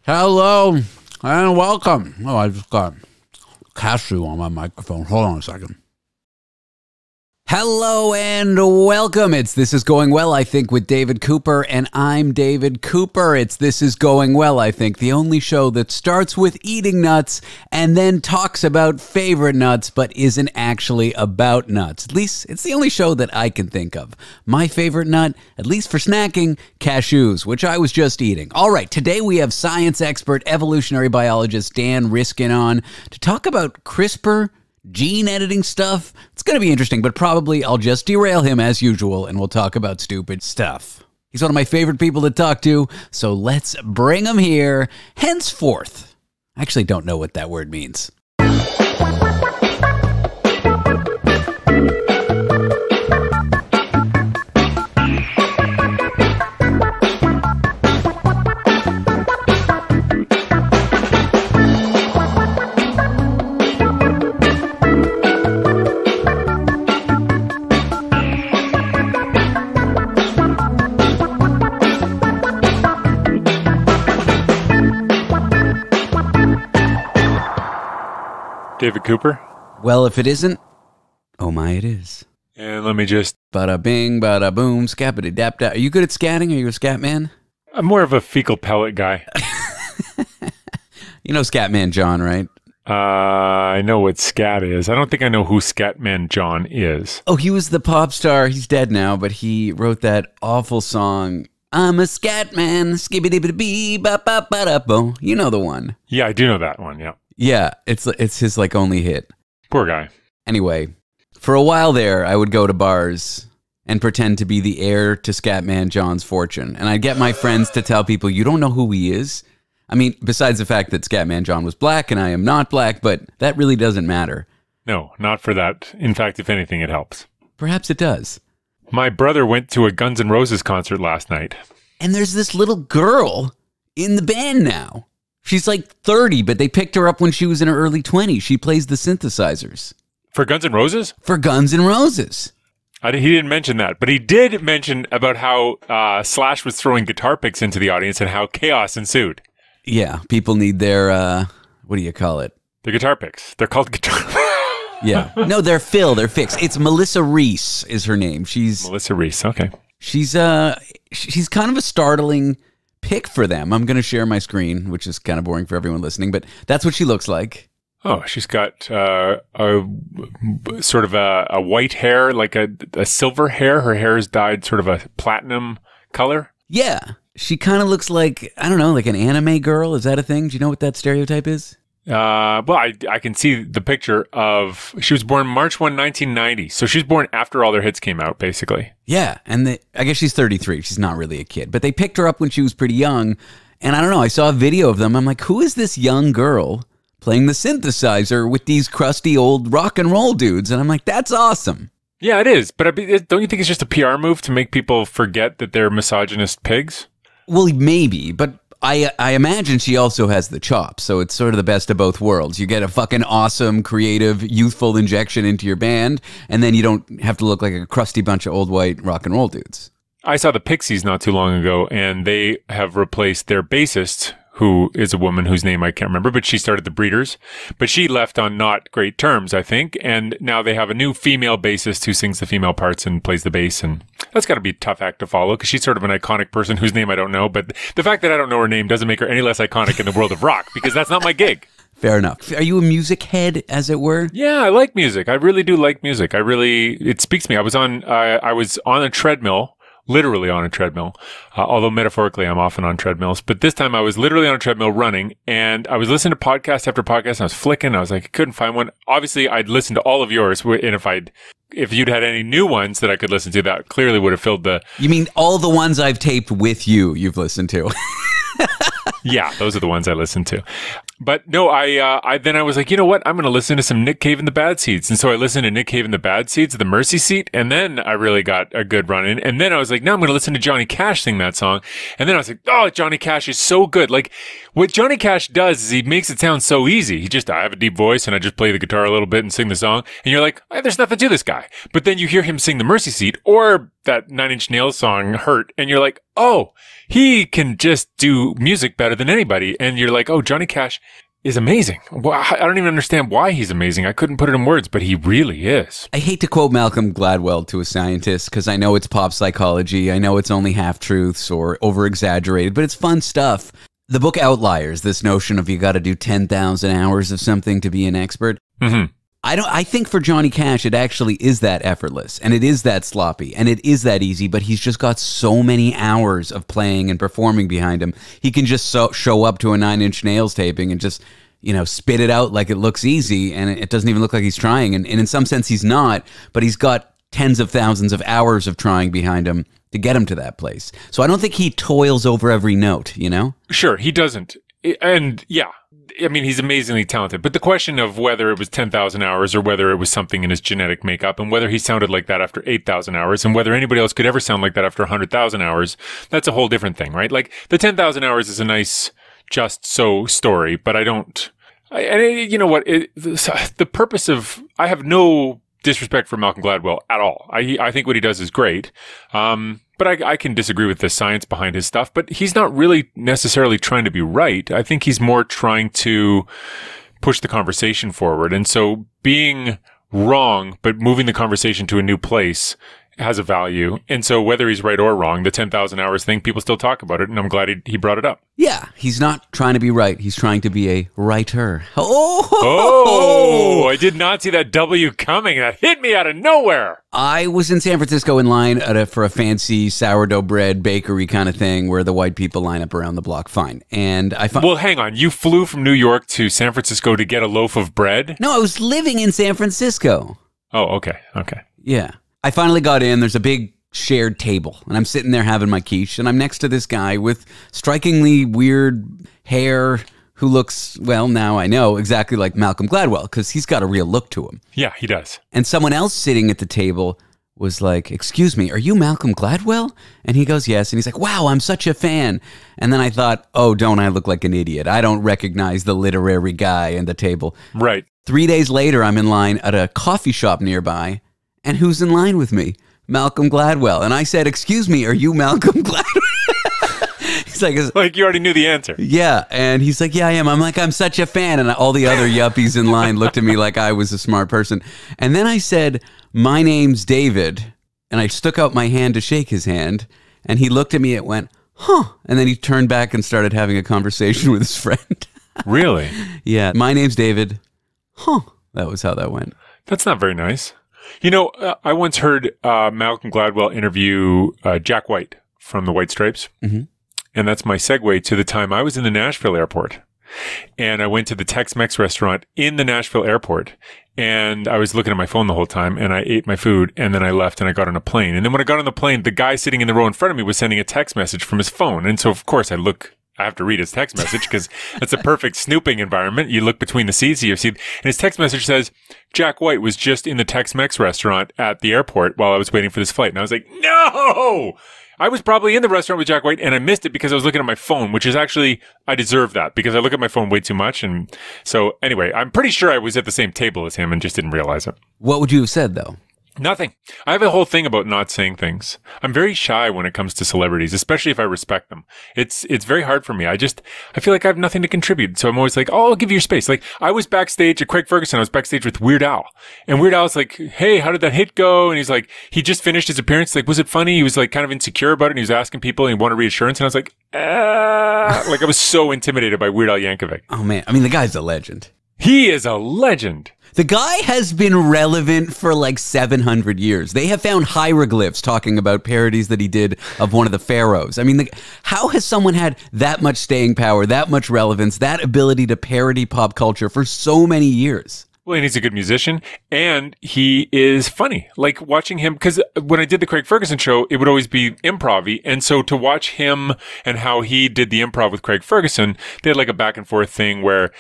Hello and welcome. Oh, I just got cashew on my microphone. Hold on a second. Hello and welcome. It's This Is Going Well, I Think, with David Cooper, and I'm David Cooper. It's This Is Going Well, I Think, the only show that starts with eating nuts and then talks about favorite nuts but isn't actually about nuts. At least it's the only show that I can think of. My favorite nut, at least for snacking, cashews, which I was just eating. All right, today we have science expert, evolutionary biologist Dan Riskin on to talk about CRISPR, gene editing stuff. It's going to be interesting, but probably I'll just derail him as usual and we'll talk about stupid stuff. He's one of my favorite people to talk to, so let's bring him here. Henceforth. I actually don't know what that word means. David Cooper? Well, if it isn't, oh my, it is. And let me just... Bada bing, bada boom, scappity dap dap. Are you good at scatting? Are you a scat man? I'm more of a fecal pellet guy. You know Scatman John, right? I know what scat is. I don't think I know who Scatman John is. Oh, he was the pop star. He's dead now, but he wrote that awful song, I'm a scat man, skibbity-biddy-bee, ba-ba-ba-da-bo. You know the one. Yeah, I do know that one, yeah. Yeah, it's his like only hit. Poor guy. Anyway, for a while there, I would go to bars and pretend to be the heir to Scatman John's fortune. And I'd get my friends to tell people, you don't know who he is? I mean, besides the fact that Scatman John was black and I am not black, but that really doesn't matter. No, not for that. In fact, if anything, it helps. Perhaps it does. My brother went to a Guns N' Roses concert last night. And there's this little girl in the band now. She's like 30, but they picked her up when she was in her early 20s. She plays the synthesizers. For Guns N' Roses? For Guns N' Roses. He didn't mention that, but he did mention about how Slash was throwing guitar picks into the audience and how chaos ensued. Yeah, people need their, what do you call it? The guitar picks. They're called guitar Yeah. No, they're fixed. It's Melissa Reese is her name. Melissa Reese, okay. She's kind of a startling pick for them. I'm going to share my screen, which is kind of boring for everyone listening, but that's what she looks like. Oh, she's got a sort of a white hair, like a silver hair. Her hair is dyed sort of a platinum color. Yeah. She kind of looks like, I don't know, like an anime girl. Is that a thing? Do you know what that stereotype is? Well, I can see the picture of, she was born March 1, 1990. So she was born after all their hits came out, basically. Yeah, and I guess she's 33. She's not really a kid. But they picked her up when she was pretty young. And I don't know, I saw a video of them. I'm like, who is this young girl playing the synthesizer with these crusty old rock and roll dudes? And I'm like, that's awesome. Yeah, it is. But don't you think it's just a PR move to make people forget that they're misogynist pigs? Well, maybe, but I imagine she also has the chops, so it's sort of the best of both worlds. You get a fucking awesome, creative, youthful injection into your band, and then you don't have to look like a crusty bunch of old white rock and roll dudes. I saw the Pixies not too long ago, and they have replaced their bassist, who is a woman whose name I can't remember, but she started the Breeders. But she left on not great terms, I think, and now they have a new female bassist who sings the female parts and plays the bass, and that's got to be a tough act to follow, because she's sort of an iconic person whose name I don't know, but the fact that I don't know her name doesn't make her any less iconic in the world of rock, because that's not my gig. Fair enough. Are you a music head, as it were? Yeah, I like music. I really do like music. It speaks to me. I was on a treadmill, literally on a treadmill, although metaphorically I'm often on treadmills. But this time I was literally on a treadmill running, and I was listening to podcast after podcast, and I was flicking. I was like, I couldn't find one. Obviously, I'd listened to all of yours, and if you'd had any new ones that I could listen to, that clearly would have filled the... You mean all the ones I've taped with you've listened to? Yeah, those are the ones I listened to. But no, I was like, you know what? I'm going to listen to some Nick Cave and the Bad Seeds. And so I listened to Nick Cave and the Bad Seeds, The Mercy Seat. And then I really got a good run in. And then I was like, now I'm going to listen to Johnny Cash sing that song. And then I was like, oh, Johnny Cash is so good. Like, what Johnny Cash does is he makes it sound so easy. I have a deep voice and I just play the guitar a little bit and sing the song. And you're like, there's nothing to this guy. But then you hear him sing The Mercy Seat or that Nine Inch Nails song Hurt, and you're like, oh, he can just do music better than anybody. And you're like, oh, Johnny Cash is amazing. Well, I don't even understand why he's amazing. I couldn't put it in words, but he really is. I hate to quote Malcolm Gladwell to a scientist because I know it's pop psychology. I know it's only half-truths or over-exaggerated, but it's fun stuff. The book Outliers, this notion of you got to do 10,000 hours of something to be an expert. Mm-hmm. I think for Johnny Cash, it actually is that effortless, and it is that sloppy, and it is that easy, but he's just got so many hours of playing and performing behind him. He can just show up to a Nine Inch Nails taping and just, spit it out like it looks easy, and it doesn't even look like he's trying. And in some sense, he's not, but he's got tens of thousands of hours of trying behind him to get him to that place. So I don't think he toils over every note, Sure, he doesn't. And yeah, I mean, he's amazingly talented. But the question of whether it was 10,000 hours or whether it was something in his genetic makeup and whether he sounded like that after 8,000 hours and whether anybody else could ever sound like that after 100,000 hours, that's a whole different thing, right? Like the 10,000 hours is a nice just so story, but I don't... you know what? The purpose of... I have no disrespect for Malcolm Gladwell at all. I think what he does is great. But I can disagree with the science behind his stuff, but he's not really necessarily trying to be right. I think he's more trying to push the conversation forward. And so being wrong, but moving the conversation to a new place has a value. And so whether he's right or wrong, the 10,000 hours thing, people still talk about it. And I'm glad he brought it up. Yeah, he's not trying to be right. He's trying to be a writer. Oh, I did not see that W coming. That hit me out of nowhere. I was in San Francisco in line for a fancy sourdough bread bakery kind of thing where the white people line up around the block. Fine. And I found... Well, hang on. You flew from New York to San Francisco to get a loaf of bread? No, I was living in San Francisco. Oh, okay. Okay. Yeah. I finally got in. There's a big shared table, and I'm sitting there having my quiche, and I'm next to this guy with strikingly weird hair who looks, well, now I know, exactly like Malcolm Gladwell, because he's got a real look to him. Yeah, he does. And someone else sitting at the table was like, "Excuse me, are you Malcolm Gladwell?" And he goes, "Yes." And he's like, "Wow, I'm such a fan." And then I thought, oh, don't I look like an idiot? I don't recognize the literary guy in the table. Right. 3 days later, I'm in line at a coffee shop nearby. And who's in line with me? Malcolm Gladwell. And I said, "Excuse me, are you Malcolm Gladwell?" He's like, you already knew the answer. Yeah. And he's like, "Yeah, I am." I'm like, "I'm such a fan." And all the other yuppies in line looked at me like I was a smart person. And then I said, "My name's David." And I stuck out my hand to shake his hand. And he looked at me and went, "Huh." And then he turned back and started having a conversation with his friend. Really? Yeah. "My name's David." Huh. That was how that went. That's not very nice. You know, I once heard Malcolm Gladwell interview Jack White from the White Stripes. Mm-hmm. And that's my segue to the time I was in the Nashville airport. And I went to the Tex-Mex restaurant in the Nashville airport. And I was looking at my phone the whole time. And I ate my food. And then I left and I got on a plane. And then when I got on the plane, the guy sitting in the row in front of me was sending a text message from his phone. And so, of course, I have to read his text message because it's a perfect snooping environment. You look between the seats, and his text message says, "Jack White was just in the Tex-Mex restaurant at the airport while I was waiting for this flight." And I was like, no! I was probably in the restaurant with Jack White and I missed it because I was looking at my phone, which is actually, I deserve that because I look at my phone way too much. And so anyway, I'm pretty sure I was at the same table as him and just didn't realize it. What would you have said, though? Nothing. I have a whole thing about not saying things. I'm very shy when it comes to celebrities, especially if I respect them. It's very hard for me. I feel like I have nothing to contribute. So I'm always like, oh, I'll give you your space. Like I was backstage at Craig Ferguson. I was backstage with Weird Al, and Weird Al's like, "Hey, how did that hit go?" And he's like, he just finished his appearance. Like, was it funny? He was like kind of insecure about it. And he was asking people and he wanted reassurance. And I was like, like I was so intimidated by Weird Al Yankovic. Oh man. I mean, the guy's a legend. He is a legend. The guy has been relevant for like 700 years. They have found hieroglyphs talking about parodies that he did of one of the pharaohs. I mean, how has someone had that much staying power, that much relevance, that ability to parody pop culture for so many years? Well, and he's a good musician, and he is funny. Like watching him, because when I did the Craig Ferguson show, it would always be improv-y, and so to watch him and how he did the improv with Craig Ferguson, they had like a back and forth thing where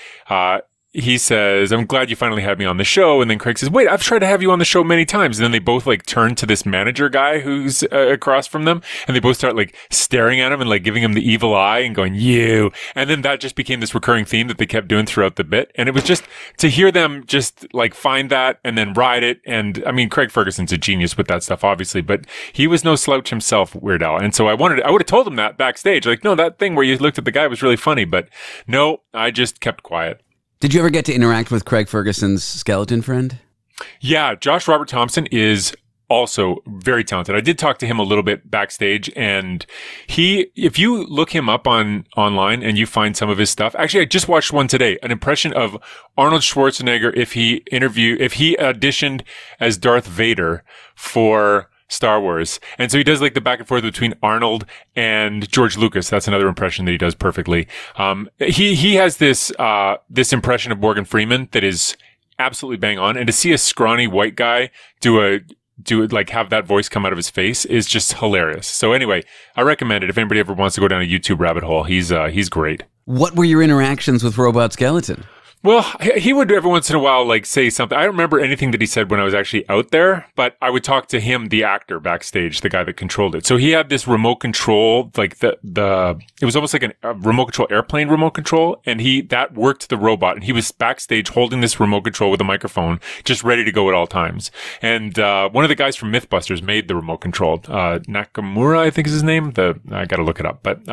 he says, I'm glad you finally had me on the show. And then Craig says, wait, I've tried to have you on the show many times. And then they both like turn to this manager guy who's across from them. And they both start like staring at him and like giving him the evil eye and going, you. And then that just became this recurring theme that they kept doing throughout the bit. And it was just to hear them just like find that and then ride it. And I mean, Craig Ferguson's a genius with that stuff, obviously, but he was no slouch himself, Weird Al. And so I would have told him that backstage, like, no, that thing where you looked at the guy was really funny, but no, I just kept quiet. Did you ever get to interact with Craig Ferguson's skeleton friend? Yeah, Josh Robert Thompson is also very talented. I did talk to him a little bit backstage, and if you look him up online and you find some of his stuff, actually, I just watched one today, an impression of Arnold Schwarzenegger if he auditioned as Darth Vader for Star Wars. And so he does like the back and forth between Arnold and George Lucas. That's another impression that he does perfectly. He has this impression of Morgan Freeman that is absolutely bang on. And to see a scrawny white guy have that voice come out of his face is just hilarious. So anyway, I recommend it if anybody ever wants to go down a YouTube rabbit hole. He's great. What were your interactions with Robot Skeleton? Well, he would every once in a while like say something. I don't remember anything that he said when I was actually out there, but I would talk to him, the actor backstage, the guy that controlled it. So he had this remote control, like it was almost like a remote control airplane remote control, and that worked the robot. And he was backstage holding this remote control with a microphone, just ready to go at all times. And one of the guys from MythBusters made the remote control. Nakamura, I think is his name. I got to look it up. But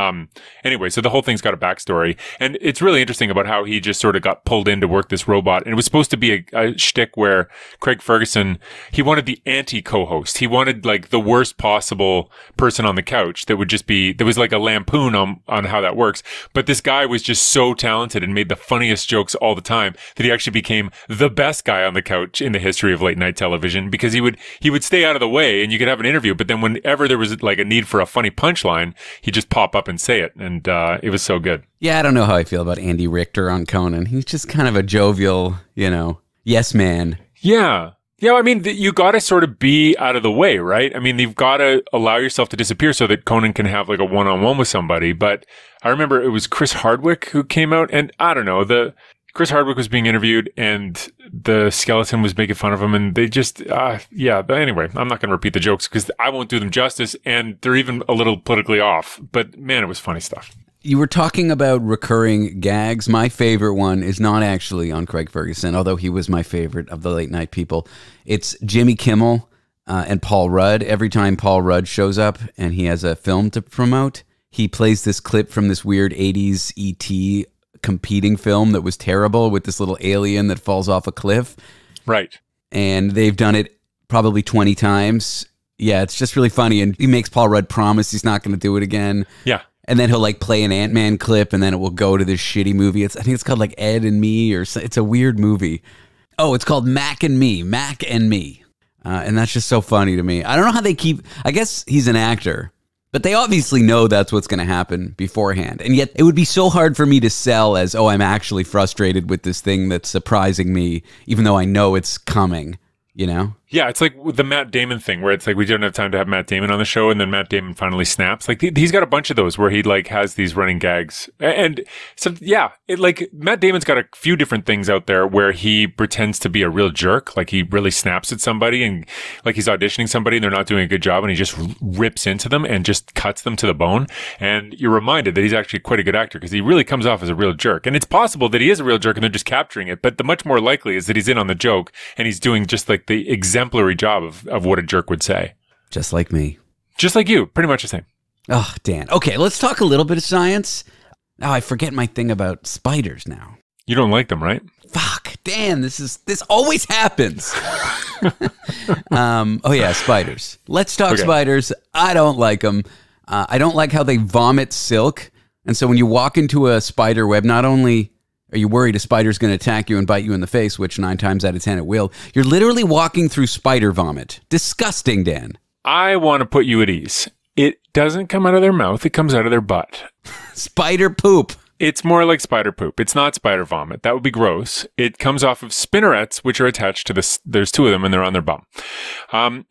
anyway, so the whole thing's got a backstory, and it's really interesting about how he just sort of got pulled in to work this robot. And it was supposed to be a shtick where Craig Ferguson, he wanted the anti-co-host. He wanted like the worst possible person on the couch that was like a lampoon on how that works. But this guy was just so talented and made the funniest jokes all the time that he actually became the best guy on the couch in the history of late night television, because he would stay out of the way and you could have an interview. But then whenever there was like a need for a funny punchline, he'd just pop up and say it. And it was so good. Yeah, I don't know how I feel about Andy Richter on Conan. He's just kind of a jovial, yes man. Yeah. Yeah, I mean, you got to sort of be out of the way, right? I mean, you've got to allow yourself to disappear so that Conan can have like a one-on-one with somebody. But I remember it was Chris Hardwick who came out, and I don't know, Chris Hardwick was being interviewed and the skeleton was making fun of him, and they just, but anyway, I'm not going to repeat the jokes because I won't do them justice, and they're even a little politically off. But man, it was funny stuff. You were talking about recurring gags. My favorite one is not actually on Craig Ferguson, although he was my favorite of the late night people. It's Jimmy Kimmel and Paul Rudd. Every time Paul Rudd shows up and he has a film to promote, he plays this clip from this weird 80s E.T. competing film that was terrible with this little alien that falls off a cliff. Right. And they've done it probably 20 times. Yeah, it's just really funny. And he makes Paul Rudd promise he's not going to do it again. Yeah. And then he'll like play an Ant-Man clip, and then it will go to this shitty movie. I think it's called like Ed and Me, or it's a weird movie. Oh, it's called Mac and Me. And that's just so funny to me. I don't know how I guess he's an actor, but they obviously know that's what's going to happen beforehand. And yet it would be so hard for me to sell as, oh, I'm actually frustrated with this thing that's surprising me, even though I know it's coming, Yeah, it's like with the Matt Damon thing where it's like we don't have time to have Matt Damon on the show, and then Matt Damon finally snaps. Like he's got a bunch of those where he like has these running gags. And so yeah, Matt Damon's got a few different things out there where he pretends to be a real jerk. Like he really snaps at somebody, and like he's auditioning somebody and they're not doing a good job, and he just rips into them and just cuts them to the bone. And you're reminded that he's actually quite a good actor because he really comes off as a real jerk. And it's possible that he is a real jerk and they're just capturing it. But the much more likely is that he's in on the joke and he's doing just like the exemplary job of what a jerk would say. Just like me. Just like you. Pretty much the same. Oh, Dan. Okay, let's talk a little bit of science. Oh, I forget my thing about spiders now. You don't like them, right? Fuck. Dan, this always happens. Oh, yeah, spiders. Let's talk spiders. I don't like them. I don't like how they vomit silk. And so when you walk into a spider web, not only are you worried a spider's going to attack you and bite you in the face, which 9 times out of 10 it will, you're literally walking through spider vomit. Disgusting, Dan. I want to put you at ease. It doesn't come out of their mouth. It comes out of their butt. Spider poop. It's more like spider poop. It's not spider vomit. That would be gross. It comes off of spinnerets, which are attached to this. There's two of them, and they're on their bum.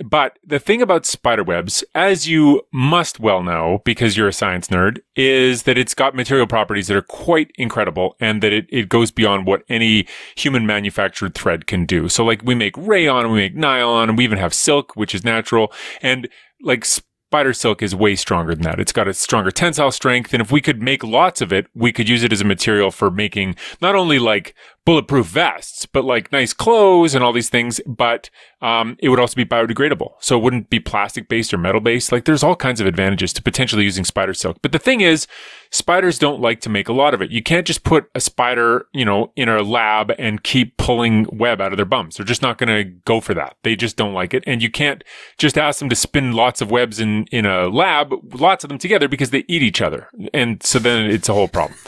But the thing about spider webs, as you must well know, because you're a science nerd, is that it's got material properties that are quite incredible, and that it goes beyond what any human manufactured thread can do. So like we make rayon, we make nylon, and we even have silk, which is natural. And like spider silk is way stronger than that. It's got a stronger tensile strength. And if we could make lots of it, we could use it as a material for making not only like bulletproof vests, but like nice clothes and all these things. But it would also be biodegradable. So it wouldn't be plastic based or metal based. Like there's all kinds of advantages to potentially using spider silk. But the thing is, spiders don't like to make a lot of it. You can't just put a spider, in a lab and keep pulling web out of their bums. They're just not going to go for that. They just don't like it. And you can't just ask them to spin lots of webs in a lab, lots of them together, because they eat each other. And so then it's a whole problem.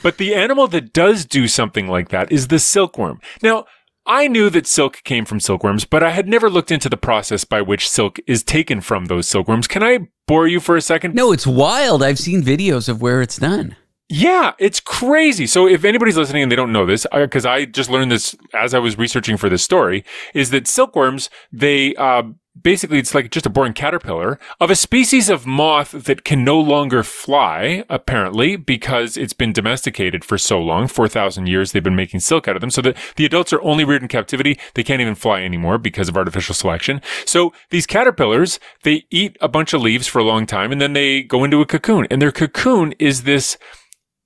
But the animal that does do something like that is the silkworm. Now, I knew that silk came from silkworms, but I had never looked into the process by which silk is taken from those silkworms. Can I bore you for a second? No, it's wild. I've seen videos of where it's done. Yeah, it's crazy. So if anybody's listening and they don't know this, because I just learned this as I was researching for this story, is that silkworms, they basically, it's like just a boring caterpillar of a species of moth that can no longer fly, apparently, because it's been domesticated for so long. 4,000 years they've been making silk out of them. So that the adults are only reared in captivity. They can't even fly anymore because of artificial selection. So these caterpillars, they eat a bunch of leaves for a long time, and then they go into a cocoon. And their cocoon is this...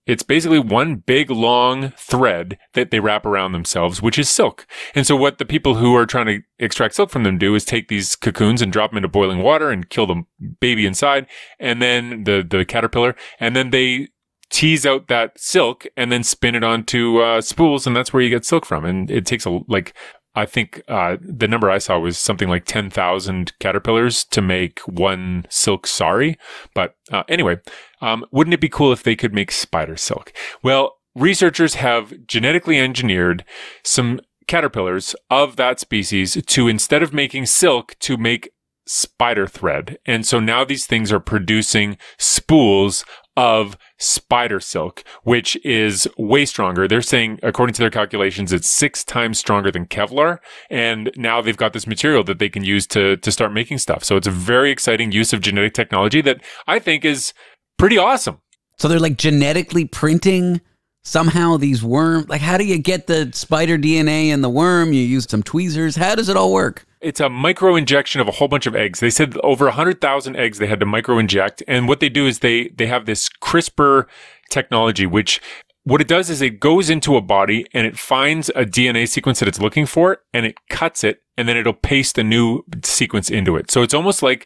It's basically one big long thread that they wrap around themselves, which is silk. And so what the people who are trying to extract silk from them do is take these cocoons and drop them into boiling water and kill the baby inside, and then the caterpillar, and then they tease out that silk and then spin it onto spools, and that's where you get silk from. And it takes I think the number I saw was something like 10,000 caterpillars to make one silk sari. But anyway, wouldn't it be cool if they could make spider silk? Well, researchers have genetically engineered some caterpillars of that species to, instead of making silk, to make spider thread. And so now these things are producing spools of spider silk, which is way stronger. They're saying, according to their calculations, it's 6 times stronger than Kevlar. And now they've got this material that they can use to start making stuff. So it's a very exciting use of genetic technology that I think is pretty awesome. So they're like genetically printing somehow these worms. Like, how do you get the spider DNA in the worm? You use some tweezers. How does it all work? It's a micro injection of a whole bunch of eggs. They said over 100,000 eggs they had to micro inject. And what they do is they have this CRISPR technology, which what it does is it goes into a body and it finds a DNA sequence that it's looking for, and it cuts it, and then it'll paste a new sequence into it. So it's almost like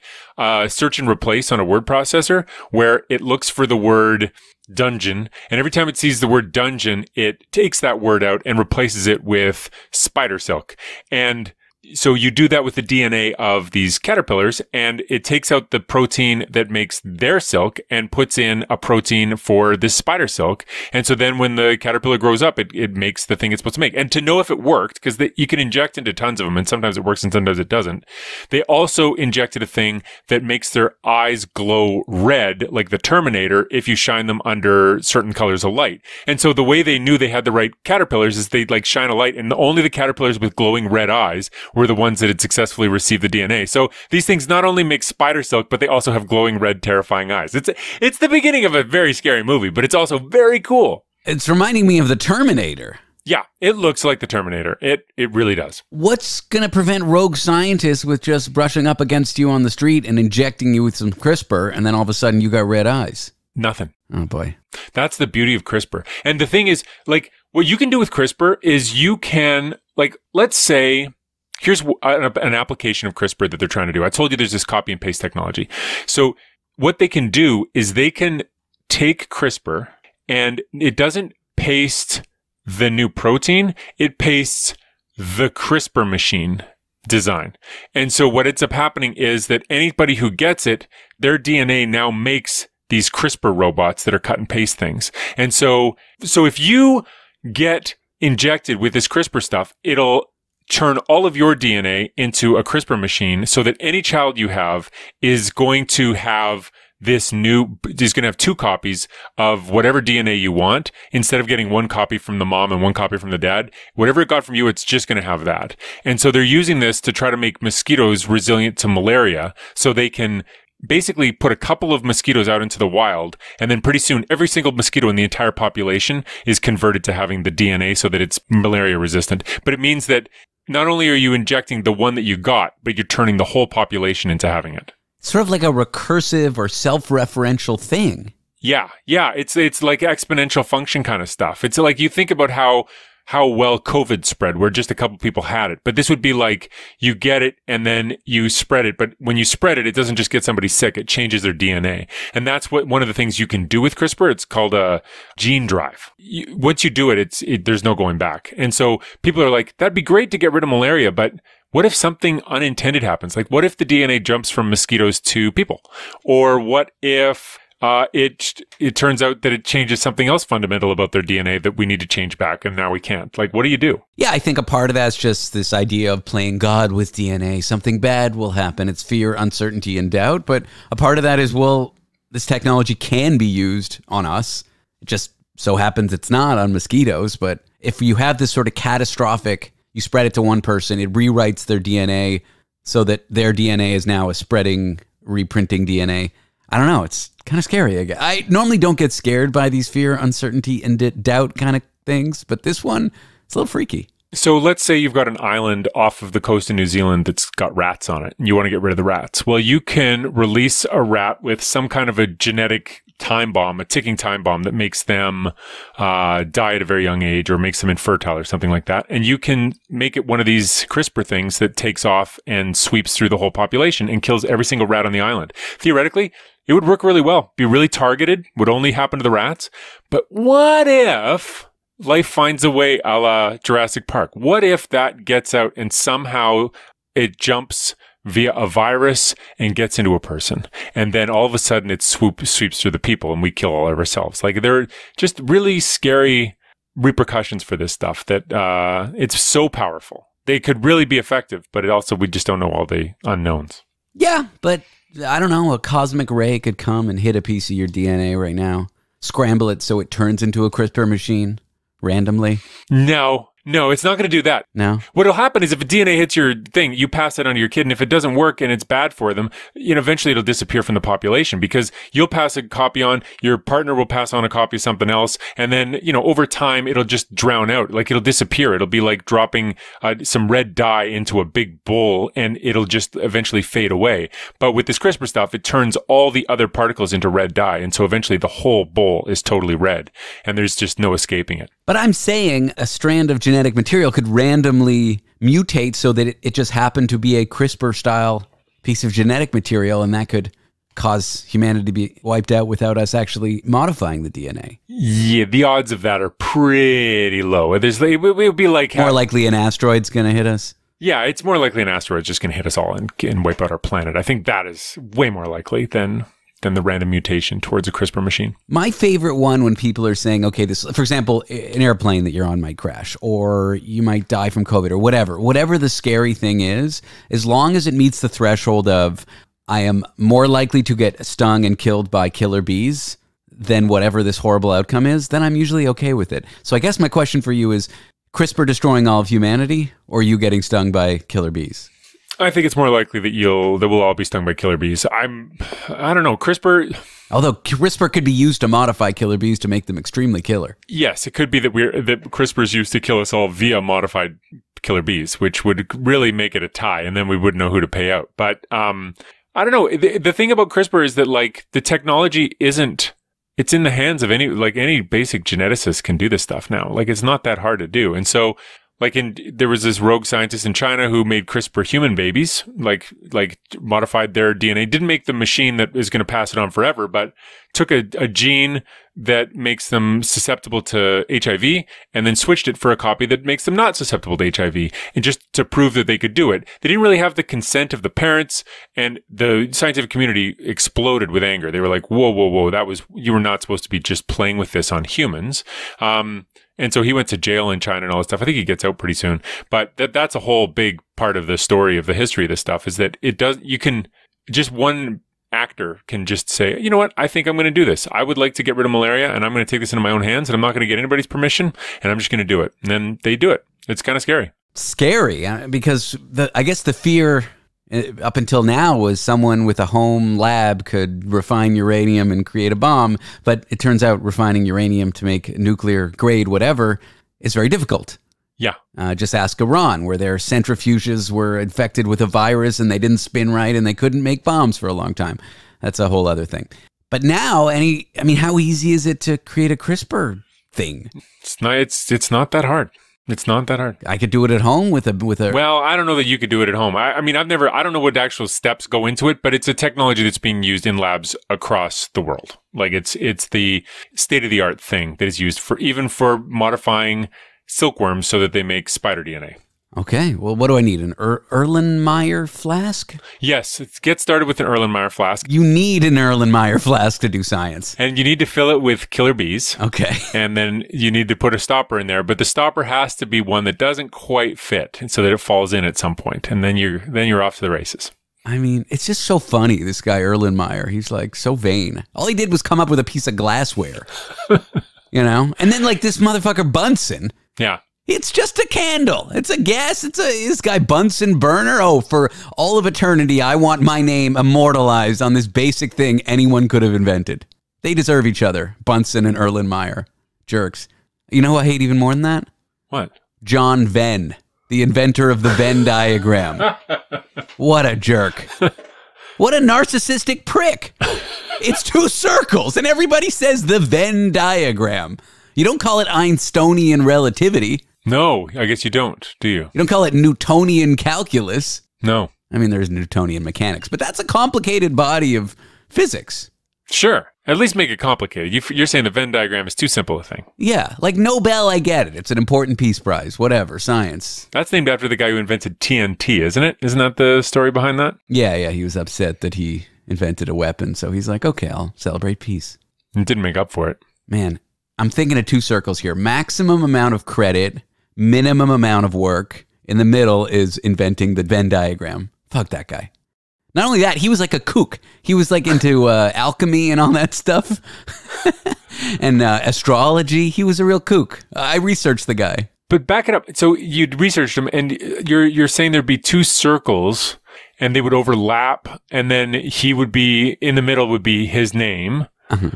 search and replace on a word processor, where it looks for the word dungeon, and every time it sees the word dungeon, it takes that word out and replaces it with spider silk. And so you do that with the DNA of these caterpillars, and it takes out the protein that makes their silk and puts in a protein for this spider silk. And so then when the caterpillar grows up, it makes the thing it's supposed to make. And to know if it worked, because you can inject into tons of them, and sometimes it works and sometimes it doesn't, they also injected a thing that makes their eyes glow red, like the Terminator, if you shine them under certain colors of light. And so the way they knew they had the right caterpillars is they'd like shine a light, and only the caterpillars with glowing red eyes were the ones that had successfully received the DNA. So these things not only make spider silk, but they also have glowing red, terrifying eyes. It's the beginning of a very scary movie, but it's also very cool. It's reminding me of the Terminator. Yeah, it looks like the Terminator. It really does. What's going to prevent rogue scientists with just brushing up against you on the street and injecting you with some CRISPR, and then all of a sudden you got red eyes? Nothing. Oh, boy. That's the beauty of CRISPR. And the thing is, like, what you can do with CRISPR is you can, like, let's say... Here's an application of CRISPR that they're trying to do. I told you there's this copy and paste technology. So what they can do is they can take CRISPR, and it doesn't paste the new protein. It pastes the CRISPR machine design. And so what ends up happening is that anybody who gets it, their DNA now makes these CRISPR robots that are cut and paste things. And so if you get injected with this CRISPR stuff, it'll turn all of your DNA into a CRISPR machine, so that any child you have is going to have he's going to have 2 copies of whatever DNA you want. Instead of getting 1 copy from the mom and 1 copy from the dad, whatever it got from you, it's just going to have that. And so they're using this to try to make mosquitoes resilient to malaria, so they can basically put a couple of mosquitoes out into the wild, and then pretty soon every single mosquito in the entire population is converted to having the DNA so that it's malaria resistant. But it means that not only are you injecting the one that you got, but you're turning the whole population into having it. Sort of like a recursive or self-referential thing. Yeah. It's like exponential function kind of stuff. It's like you think about how well COVID spread, where just a couple people had it. But this would be like you get it and then you spread it. But when you spread it, it doesn't just get somebody sick. It changes their DNA. And that's one of the things you can do with CRISPR. It's called a gene drive. Once you do it, there's no going back. And so people are like, that'd be great to get rid of malaria, but what if something unintended happens? Like, what if the DNA jumps from mosquitoes to people? Or what if it turns out that it changes something else fundamental about their DNA that we need to change back, and now we can't? Like, what do you do? Yeah, I think a part of that's just this idea of playing God with DNA. Something bad will happen. It's fear, uncertainty, and doubt. But a part of that is, well, this technology can be used on us. It just so happens it's not on mosquitoes. But if you have this sort of catastrophic, you spread it to one person, it rewrites their DNA so that their DNA is now a spreading, reprinting DNA. I don't know. It's kind of scary. I normally don't get scared by these fear, uncertainty, and doubt kind of things, but this one, it's a little freaky. So let's say you've got an island off of the coast of New Zealand that's got rats on it, and you want to get rid of the rats. Well, you can release a rat with some kind of a genetic time bomb, a ticking time bomb that makes them die at a very young age, or makes them infertile or something like that. And you can make it one of these CRISPR things that takes off and sweeps through the whole population and kills every single rat on the island. Theoretically, it would work really well, be really targeted, would only happen to the rats. But what if life finds a way a la Jurassic Park? What if that gets out and somehow it jumps via a virus and gets into a person, and then all of a sudden it sweeps through the people and we kill all of ourselves? Like, there are just really scary repercussions for this stuff that it's so powerful. They could really be effective, but we just don't know all the unknowns. Yeah, but I don't know, a cosmic ray could come and hit a piece of your DNA right now, scramble it so it turns into a CRISPR machine randomly. No, it's not going to do that. No. What'll happen is if a DNA hits your thing, you pass it on to your kid, and if it doesn't work and it's bad for them, eventually it'll disappear from the population, because you'll pass a copy on, your partner will pass on a copy of something else, and then, over time it'll just drown out. Like, it'll disappear. It'll be like dropping some red dye into a big bowl, and it'll just eventually fade away. But with this CRISPR stuff, it turns all the other particles into red dye, and so eventually the whole bowl is totally red, and there's just no escaping it. But I'm saying a strand of genetic material could randomly mutate so that it just happened to be a CRISPR-style piece of genetic material, and that could cause humanity to be wiped out without us actually modifying the DNA. Yeah, the odds of that are pretty low. It would be like... More likely an asteroid's going to hit us? Yeah, it's more likely an asteroid's just going to hit us all and wipe out our planet. I think that is way more likely than the random mutation towards a CRISPR machine. My favorite one, when people are saying, okay, this, for example, an airplane that you're on might crash, or you might die from COVID, or whatever the scary thing is, as long as it meets the threshold of, I am more likely to get stung and killed by killer bees than whatever this horrible outcome is, then I'm usually okay with it. So I guess my question for you is, CRISPR destroying all of humanity, or you getting stung by killer bees? I think it's more likely that we'll all be stung by killer bees. I don't know, CRISPR... Although CRISPR could be used to modify killer bees to make them extremely killer. Yes, it could be that CRISPR is used to kill us all via modified killer bees, which would really make it a tie, and then we wouldn't know who to pay out. But I don't know. The thing about CRISPR is that, like, the technology isn't... It's in the hands of any basic geneticist can do this stuff now. Like, it's not that hard to do. And so... there was this rogue scientist in China who made CRISPR human babies, like modified their DNA, didn't make the machine that is going to pass it on forever, but took a gene that makes them susceptible to HIV and then switched it for a copy that makes them not susceptible to HIV, and just to prove that they could do it. They didn't really have the consent of the parents, and the scientific community exploded with anger. They were like, whoa, you were not supposed to be just playing with this on humans. And so he went to jail in China and all this stuff. I think he gets out pretty soon. But that's a whole big part of the story of the history of this stuff, is that you can just one actor can just say, you know what, I think I'm going to do this. I would like to get rid of malaria, and I'm going to take this into my own hands, and I'm not going to get anybody's permission, and I'm just going to do it. And then they do it. It's kind of scary. Scary, because I guess the fear up until now was someone with a home lab could refine uranium and create a bomb, but it turns out refining uranium to make nuclear grade whatever is very difficult. Yeah. Just ask Iran, where their centrifuges were infected with a virus and they didn't spin right and they couldn't make bombs for a long time. That's a whole other thing. But now, how easy is it to create a CRISPR thing? It's not that hard. It's not that hard. I could do it at home with a. Well, I don't know that you could do it at home. I don't know what actual steps go into it, but it's a technology that's being used in labs across the world. Like it's the state of the art thing that is used even for modifying silkworms so that they make spider DNA. Okay. Well, what do I need? An Erlenmeyer flask? Yes. Get started with an Erlenmeyer flask. You need an Erlenmeyer flask to do science. And you need to fill it with killer bees. Okay. And then you need to put a stopper in there, but the stopper has to be one that doesn't quite fit so that it falls in at some point. And then you're off to the races. It's just so funny, this guy Erlenmeyer. He's like so vain. All he did was come up with a piece of glassware. And then like this motherfucker Bunsen. Yeah. It's just a candle. It's a gas. This guy Bunsen burner. Oh, for all of eternity, I want my name immortalized on this basic thing anyone could have invented. They deserve each other, Bunsen and Erlenmeyer. Jerks. You know who I hate even more than that? What? John Venn, the inventor of the Venn diagram. What a jerk. What a narcissistic prick. It's two circles, and everybody says the Venn diagram. You don't call it Einsteinian relativity. No, I guess you don't, do you? You don't call it Newtonian calculus. No. There's Newtonian mechanics, but that's a complicated body of physics. Sure. At least make it complicated. You're saying the Venn diagram is too simple a thing. Yeah, like Nobel, I get it. It's an important Peace Prize, whatever, science. That's named after the guy who invented TNT, isn't it? Isn't that the story behind that? Yeah, he was upset that he invented a weapon, so he's like, okay, I'll celebrate peace. And didn't make up for it. Man, I'm thinking of two circles here. Maximum amount of credit, minimum amount of work. In the middle is inventing the Venn diagram. Fuck that guy. Not only that, he was like a kook. He was like into alchemy and all that stuff. And astrology. He was a real kook. I researched the guy. But back it up. So you'd researched him, and you're saying there'd be two circles, and they would overlap, and then he would be, in the middle would be his name. Uh-huh.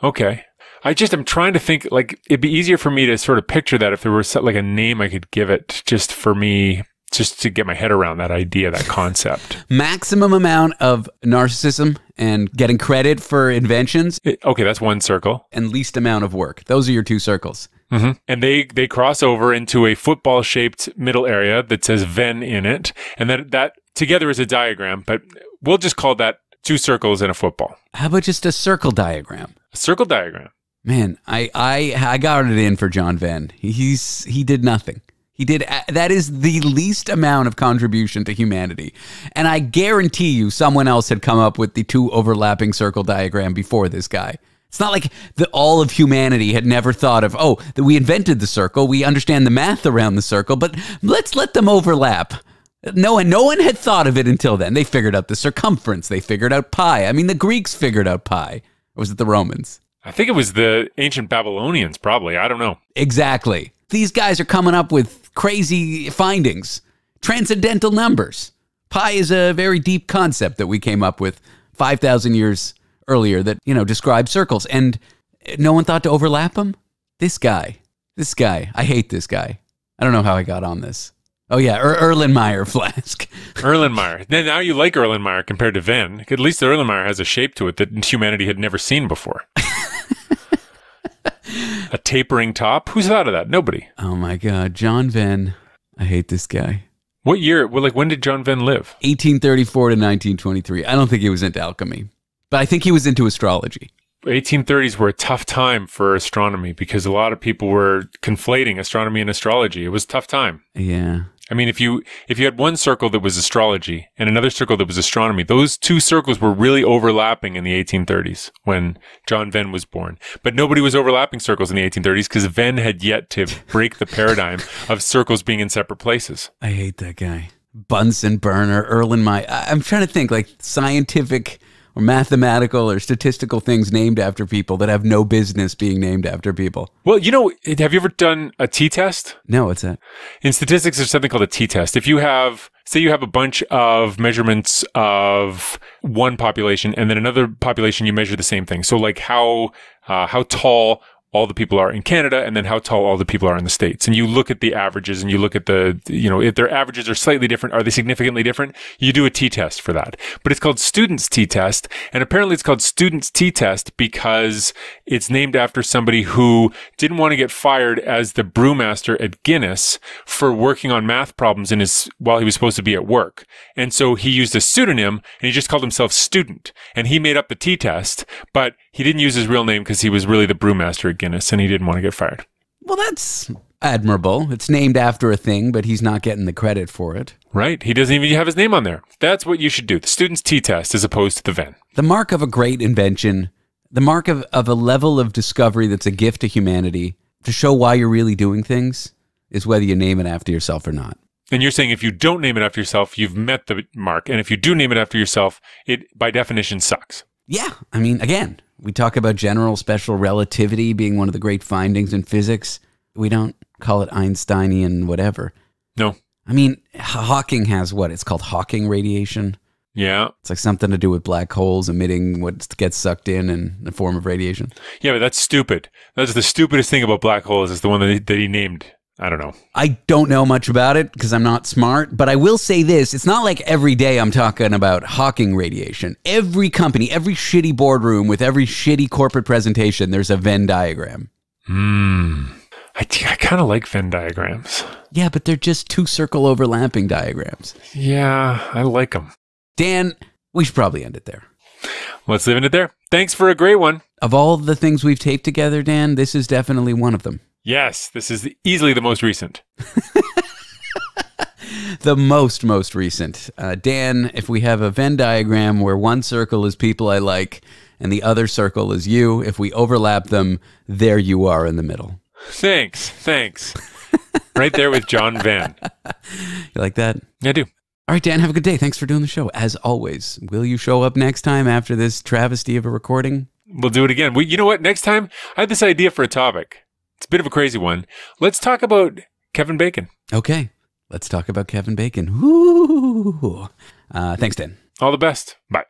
Okay. I'm trying to think, like, it'd be easier for me to sort of picture that if there was like a name I could give it just for me, just to get my head around that idea, that concept. Maximum amount of narcissism and getting credit for inventions. Okay, that's one circle. And least amount of work. Those are your two circles. Mm-hmm. And they cross over into a football-shaped middle area that says Venn in it. And that together is a diagram, but we'll just call that two circles in a football. How about just a circle diagram? A circle diagram. Man, I got it in for John Venn. He did nothing. That is the least amount of contribution to humanity. And I guarantee you someone else had come up with the two overlapping circle diagram before this guy. It's not like all of humanity had never thought of, that we invented the circle, we understand the math around the circle, but let's let them overlap. No one had thought of it until then. They figured out the circumference. They figured out pi. The Greeks figured out pi. Or was it the Romans? I think it was the ancient Babylonians, probably. I don't know. Exactly. These guys are coming up with crazy findings. Transcendental numbers. Pi is a very deep concept that we came up with 5,000 years earlier that, describes circles. And no one thought to overlap them? This guy. I hate this guy. I don't know how I got on this. Oh, yeah, Erlenmeyer flask. Erlenmeyer. Now you like Erlenmeyer compared to Venn. At least the Erlenmeyer has a shape to it that humanity had never seen before. A tapering top? Who's thought of that? Nobody. Oh, my God. John Venn. I hate this guy. What year? Well, when did John Venn live? 1834 to 1923. I don't think he was into alchemy, but I think he was into astrology. 1830s were a tough time for astronomy because a lot of people were conflating astronomy and astrology. It was a tough time. Yeah. If you had one circle that was astrology and another circle that was astronomy, those two circles were really overlapping in the 1830s when John Venn was born. But nobody was overlapping circles in the 1830s because Venn had yet to break the paradigm of circles being in separate places. I hate that guy. Bunsen burner, Erlenmeyer. I'm trying to think like scientific or mathematical or statistical things named after people that have no business being named after people. Well, have you ever done a t-test? No, what's that? In statistics, there's something called a t-test. If you have, say you have a bunch of measurements of one population and then another population, you measure the same thing. So like how tall all the people are in Canada and then how tall all the people are in the States. And you look at the averages and you look at if their averages are slightly different, are they significantly different? You do a t-test for that. But it's called student's t-test. And apparently it's called student's t-test because it's named after somebody who didn't want to get fired as the brewmaster at Guinness for working on math problems while he was supposed to be at work. And so he used a pseudonym and he just called himself Student. And he made up the t-test, but he didn't use his real name because he was really the brewmaster at Guinness and he didn't want to get fired. Well, that's admirable. It's named after a thing, but he's not getting the credit for it. Right. He doesn't even have his name on there. That's what you should do. The student's t-test as opposed to the Venn. The mark of a great invention, the mark of a level of discovery that's a gift to humanity to show why you're really doing things is whether you name it after yourself or not. And you're saying if you don't name it after yourself, you've met the mark. And if you do name it after yourself, it by definition sucks. Yeah. I mean, again, we talk about general special relativity being one of the great findings in physics. We don't call it Einsteinian whatever. No. I mean, Hawking has what? It's called Hawking radiation. Yeah. It's like something to do with black holes emitting what gets sucked in the form of radiation. Yeah, but that's stupid. That's the stupidest thing about black holes is the one that he named. I don't know. I don't know much about it because I'm not smart, but I will say this. It's not like every day I'm talking about Hawking radiation. Every company, every shitty boardroom with every shitty corporate presentation, there's a Venn diagram. I kind of like Venn diagrams. Yeah, but they're just two circle overlapping diagrams. Yeah, I like them. Dan, we should probably end it there. Let's leave it there. Thanks for a great one. Of all the things we've taped together, Dan, this is definitely one of them. Yes, this is easily the most recent. The most recent. Dan, if we have a Venn diagram where one circle is people I like and the other circle is you, if we overlap them, there you are in the middle. Thanks. Right there with John Venn. You like that? Yeah, I do. All right, Dan, have a good day. Thanks for doing the show. As always, will you show up next time after this travesty of a recording? We'll do it again. You know what? Next time, I had this idea for a topic. It's a bit of a crazy one. Let's talk about Kevin Bacon. Okay. Let's talk about Kevin Bacon. Woo! Thanks, Dan. All the best. Bye.